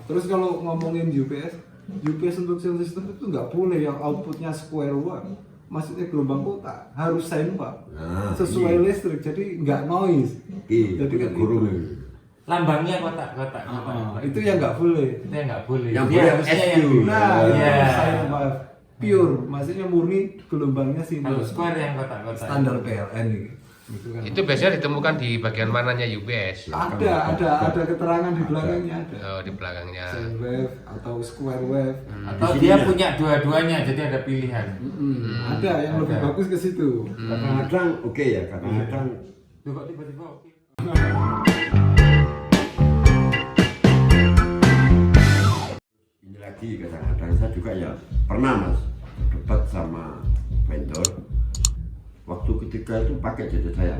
Terus kalau ngomongin UPS untuk sound system itu nggak boleh yang outputnya square wave, maksudnya gelombang kotak, harus sine wave, sesuai listrik, jadi nggak noise. Jadi kan guru lambangnya kotak. itu yang nggak boleh. Itu yang nggak boleh. Yang Dia boleh harusnya SQ. yang Nah, Iya. itu sine wave pure, maksudnya murni gelombangnya sini. kalau square yang kotak-kotak. Standar PLN ini. Gitu kan. Itu biasanya ditemukan di bagian mananya UPS? Ada keterangan di belakangnya ada. Oh, di belakangnya. Sine wave atau square wave. Atau Di dia sininya. punya dua-duanya, jadi ada pilihan. Ada yang lebih Ada. bagus ke situ. Kadang-kadang oke ya, kadang-kadang Tuh kok tiba-tiba oke. ini lagi kadang-kadang saya juga ya pernah mas debat sama vendor waktu ketika itu pakai jajet saya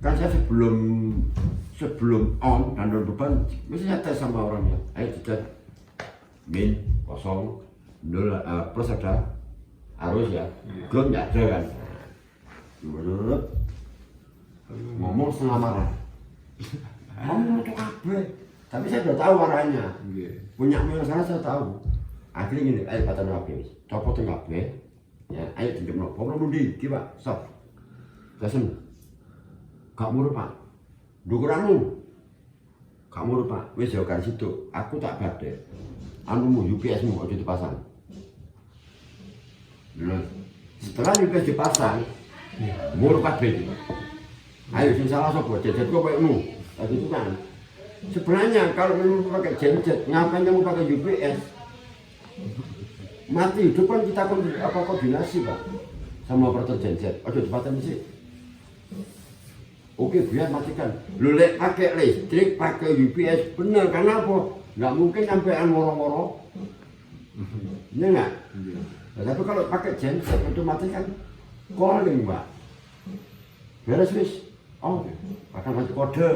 kan saya sebelum on dan on beban mesti saya tes sama orangnya ayo jajet min kosong nol plus ada arus ya ground nggak ada kan menurut ngomong setengah marah ngomong itu kabeh tapi saya udah tahu arahnya punya yang saya tahu akhirnya gini ayo kata nabi copotin kabeh ya ayo tinjam nopo belum di pak stop listen gak murah pak dukuranmu gak murah pak wis jauh kan situ aku tak badai anumu UPS-mu aja dipasang nah, setelah UPS dipasang murah kabeh ayo sing salah sapa jajet kok koyokmu tadi itu kan sebenarnya kalau memang pakai genset ngapain kamu pakai UPS mati hidup kan kita koordinasi pak sama operator genset aduh cepatan sih oke biar matikan lu lek pakai listrik pakai UPS bener karena apa nggak mungkin sampean moro-moro ya nggak tapi kalau pakai genset otomatis kan calling pak beres wis oh akan masuk kode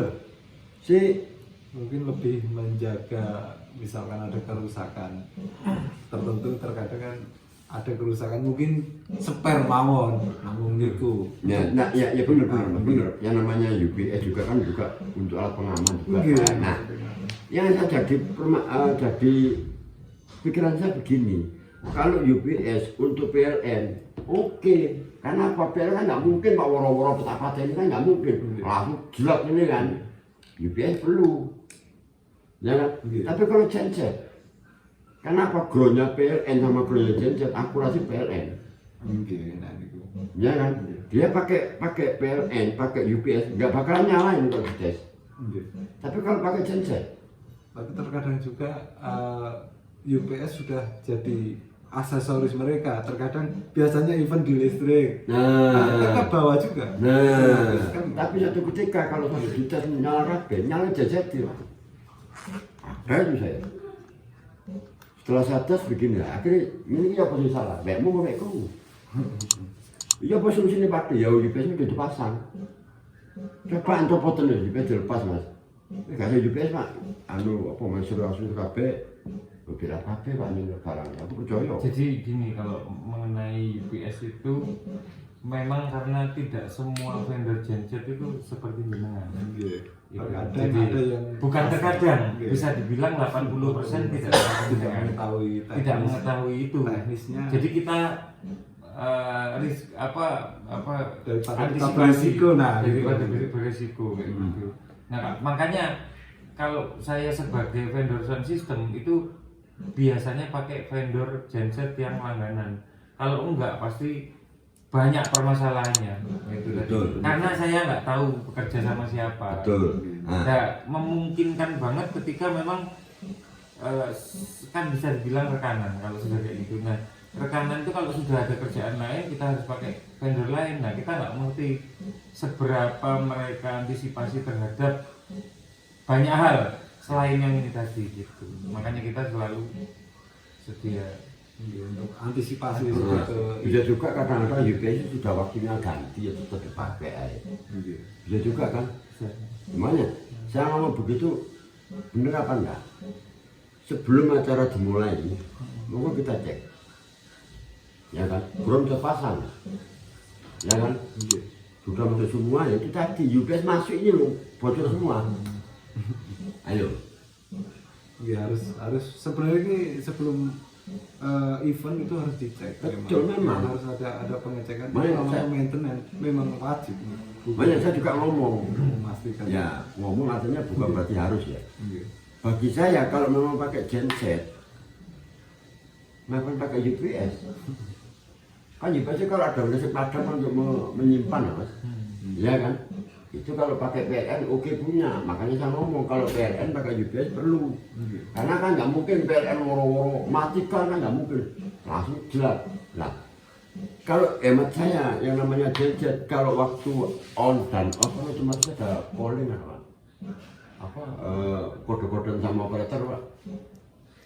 si Mungkin lebih menjaga misalkan ada kerusakan tertentu, terkadang kan ada kerusakan mungkin spare mawon namun niku ya benar yang namanya UPS juga kan juga untuk alat pengaman juga Iya. nah yang saya jadi pikiran saya begini kalau UPS untuk PLN oke karena apa PLN kan nggak mungkin pak woro-woro petapa ini kan nggak mungkin langsung jelas ini kan UPS perlu ya kan tapi kalau genset kenapa groundnya PLN sama groundnya genset akurasi PLN nah niku. ya kan dia pakai PLN pakai UPS nggak bakalan nyalain untuk dites tapi kalau pakai genset Tapi terkadang juga UPS sudah jadi aksesoris mereka. Terkadang biasanya event di listrik. Kita ke bawah juga. Kan, tapi satu ketika kalau sudah dites nyala kabel, nyala jajet itu. Ada itu saya. Setelah saya tes begini, akhirnya ini apa sih salah? Bekmu mau bekku. Iya apa solusinya Pak? Ya UPS udah dipasang. Coba antar fotonya UPS dilepas mas. Gak ada UPS Pak. Anu apa suruh kabel. Kira kabel Pak ini barangnya. Aku percaya. Jadi gini, kalau mengenai UPS itu memang karena tidak semua vendor genset itu seperti jenengan. Terkadang Jadi ada yang bukan terkadang, bisa dibilang 80% tidak mengetahui tidak mengetahui itu. teknisnya. Jadi kita Daripada kita antisipasi berisiko, nah, daripada gitu. berisiko kayak gitu. Nah makanya kalau saya sebagai vendor sound system itu biasanya pakai vendor genset yang langganan. Kalau enggak pasti banyak permasalahannya gitu. Betul. Karena saya nggak tahu bekerja sama siapa. Betul. Nah, memungkinkan banget ketika memang kan bisa dibilang rekanan kalau sudah kayak gitu. Nah, rekanan itu kalau sudah ada kerjaan lain kita harus pakai vendor lain. Nah, kita nggak ngerti seberapa mereka antisipasi terhadap banyak hal selain yang ini tadi gitu. Makanya kita selalu sedia. untuk antisipasi Nah, itu. bisa juga kadang-kadang UPS itu sudah waktunya ganti ya tetap dipakai aja. Bisa juga kan? Gimana? Saya ngomong begitu bener apa enggak? Sebelum acara dimulai, monggo kita cek. Ya kan? Belum terpasang. Ya kan? Sudah masuk semua ya itu tadi UPS masuk ini loh, bocor semua. Ayo. Ya harus sebenarnya ini sebelum event itu harus dicek. Betul, memang. Harus ada pengecekan. Banyak, Kalau saya- maintenance memang wajib. Banyak saya juga ngomong. Memastikan. Ya, ngomong artinya bukan berarti harus ya. Iya. Bagi saya kalau memang pakai genset, kenapa pakai UPS? Kan UPS kalau ada listrik padam untuk menyimpan, Mas. Ya kan? Itu kalau pakai PLN oke punya, makanya saya ngomong kalau PLN pakai UPS perlu. Karena kan nggak mungkin PLN woro-woro matikan, kan nggak mungkin langsung jelas. Nah, kalau hemat saya yang namanya genset kalau waktu on dan off kan otomatis ada calling apa kode-kode sama operator, Pak.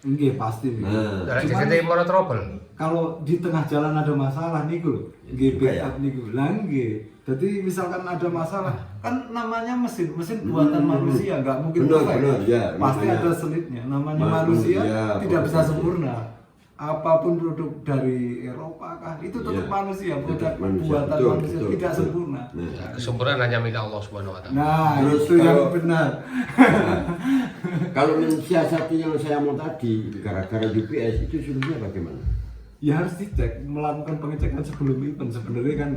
Enggak pasti. Nah, Dari Cuman- CCTV mono trouble. Kalau di tengah jalan ada masalah nih lho, nggih juga ya. backup niku. Lah nggih. Jadi misalkan ada masalah, kan namanya mesin buatan manusia, nggak mungkin Benar, perfect. benar, ya, Pasti namanya- ada selitnya. Namanya Manusia, manusia tidak bisa manusia. sempurna. Apapun produk dari Eropa kah, itu tetap Iya. manusia, produk Tetap manusia, buatan betul, manusia betul, tidak betul. sempurna. Nah. Kesempurnaan hanya milik Allah Subhanahu wa taala. Nah, Terus itu yang kalau- benar. Kalau mensiasati yang saya mau tadi gara-gara UPS itu solusinya bagaimana? Ya harus dicek, melakukan pengecekan sebelum event sebenarnya kan.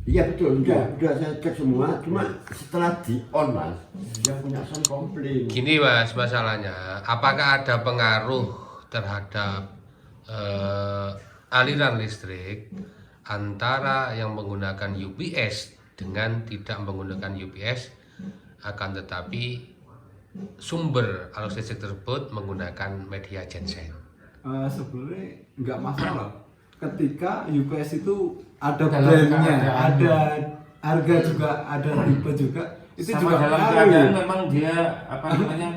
Iya betul, udah saya cek semua, cuma setelah di on Mas, yang punya sound komplain. Gini Mas, masalahnya apakah ada pengaruh terhadap aliran listrik antara yang menggunakan UPS dengan tidak menggunakan UPS, akan tetapi sumber arus listrik tersebut menggunakan media genset. Sebenarnya nggak masalah ketika UPS itu ada Dalam brandnya, keadaan. ada harga juga, ada tipe juga, itu Sama juga dalam ngaruh. keadaan memang dia apa namanya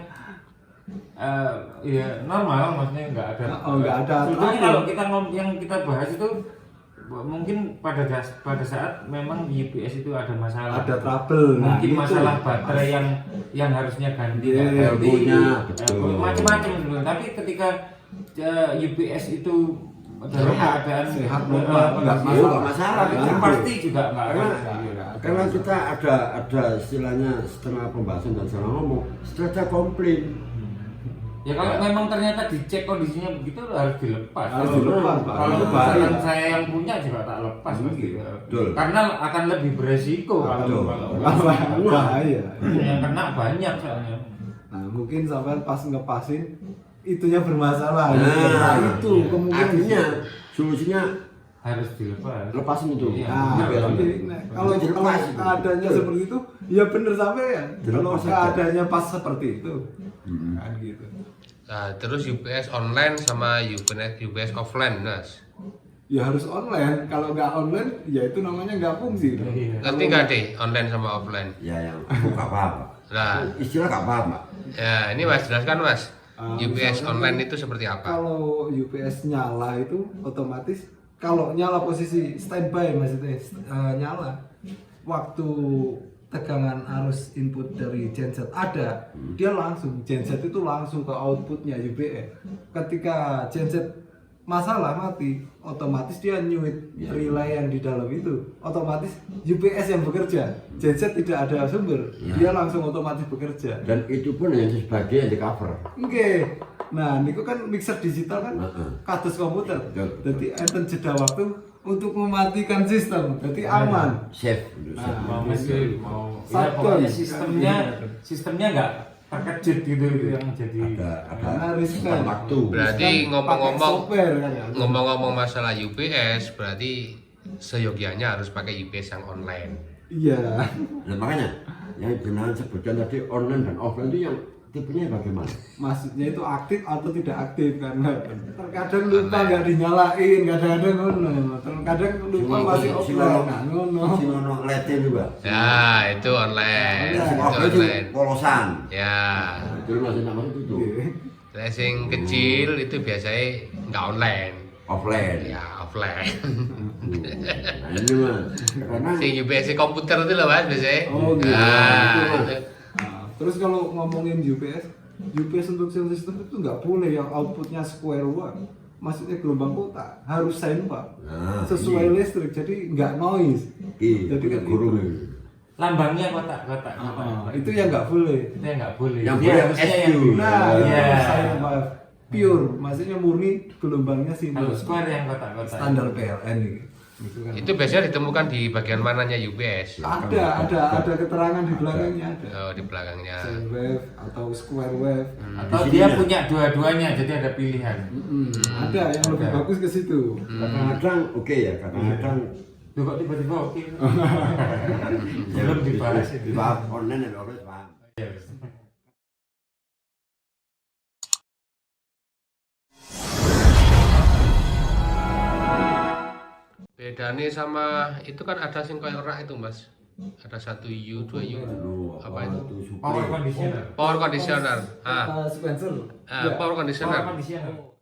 ya normal, maksudnya nggak ada. Oh, nggak ada Sebetulnya trouble. kalau kita yang kita bahas itu mungkin pada saat memang UPS itu ada masalah. Ada trouble. Nah, Mungkin itu. masalah baterai yang harusnya ganti. Iya, nggak ganti. elbow-nya, betul. Macam-macam sebenarnya. Tapi ketika UPS itu dalam keadaan sehat, normal, nggak Nggak masalah, itu betul. pasti juga nggak Karena, ada. karena kita ada istilahnya setengah pembahasan dan setengah ngomong, setelah ada komplain. Ya kalau memang ternyata dicek kondisinya begitu harus dilepas. Harus Kalau- dilepas, Pak. Kalau Itu misalkan bahaya. saya yang punya juga tak lepas begitu. Betul. Karena akan lebih beresiko Betul. kalau Bahaya. yang kena banyak soalnya. Nah, mungkin sampai pas ngepasin itunya bermasalah. Nah, itu kemungkinan. artinya solusinya Harus dilepas. lepasin itu. Iya. Nah, Biar tapi aman. nah, kalau Dilepas itu. keadaannya Betul. seperti itu, ya bener sampai ya. Kalau Dilepas aja. keadaannya pas seperti itu, kan gitu. Nah, terus UPS online sama UPS offline, Mas. Ya harus online. Kalau nggak online, ya itu namanya nggak fungsi. Iya. Ngerti nggak deh online sama offline? Ya yang nggak apa-apa. Nah, Istilah nggak apa-apa. ya ini Mas jelaskan Mas. UPS misalkan online itu seperti apa? Kalau UPS nyala itu otomatis kalau nyala posisi standby maksudnya nyala waktu tegangan arus input dari genset ada, dia langsung genset itu langsung ke outputnya UPS. Ketika genset masalah mati, otomatis dia nyuit relay yang di dalam itu, otomatis UPS yang bekerja, genset tidak ada sumber, dia langsung otomatis bekerja. Dan itu pun hanya sebagai yang di cover. Oke. Nah, niku kan mixer digital kan Heeh. kados komputer. Betul, betul. Jadi enten jeda waktu untuk mematikan sistem. Jadi aman. Safe. Mau mesin, mau ya Shutdown. pokoknya sistemnya nggak terkejut gitu yang jadi Ada riskan. sistem waktu. Berarti Kan ngomong-ngomong- pakai software kan. Ngomong-ngomong masalah UPS, berarti seyogianya harus pakai UPS yang online. Iya. Nah, makanya yang benar sebutkan tadi online dan offline itu yang tipenya bagaimana? Maksudnya itu aktif atau tidak aktif kan? Terkadang lupa nggak dinyalain, kadang-kadang ngono. Terkadang lupa masih offline. Nah, ngono. Si ngono ngeliatin juga. Ya, itu online. Online. Si Itu offline itu online. polosan. Ya, Nah, itu masih namanya itu. racing kecil itu biasanya nggak online. Offline. Ya, offline. Nah ini mas, karena Si UPS komputer itu loh Mas biasanya. Oh, gitu. Nah, Itu, Mas. itu. Nah, terus kalau ngomongin UPS untuk sound system itu nggak boleh yang outputnya square one, maksudnya gelombang kotak, harus sine Pak, Nah, sesuai iya. listrik, jadi nggak noise. Iya, Jadi kan guru itu. lambangnya kotak-kotak. Itu yang nggak boleh. Itu yang nggak boleh. Yang Dia boleh harusnya SQ. yang Nah, Iya. saya maaf. Pure, maksudnya murni gelombangnya kalau simbol. square yang kotak-kotak. Standar PLN ini. Itu kan. Itu biasanya ditemukan di bagian mananya UPS? Ada keterangan di belakangnya ada. Oh, di belakangnya. Sine wave atau square wave. Atau Di dia sininya. punya dua-duanya, jadi ada pilihan. Ada yang lebih Ada. bagus ke situ. Kadang-kadang oke ya, kadang-kadang Loh, kok tiba-tiba oke? Belum dibahas ini. dibahas online ya orang paham. Bedanya sama itu kan ada sing koyo rak itu, Mas. Ada 1 U, 2 U. Apa itu? Power conditioner. Power conditioner. Ah, Spencer. power conditioner. Power conditioner.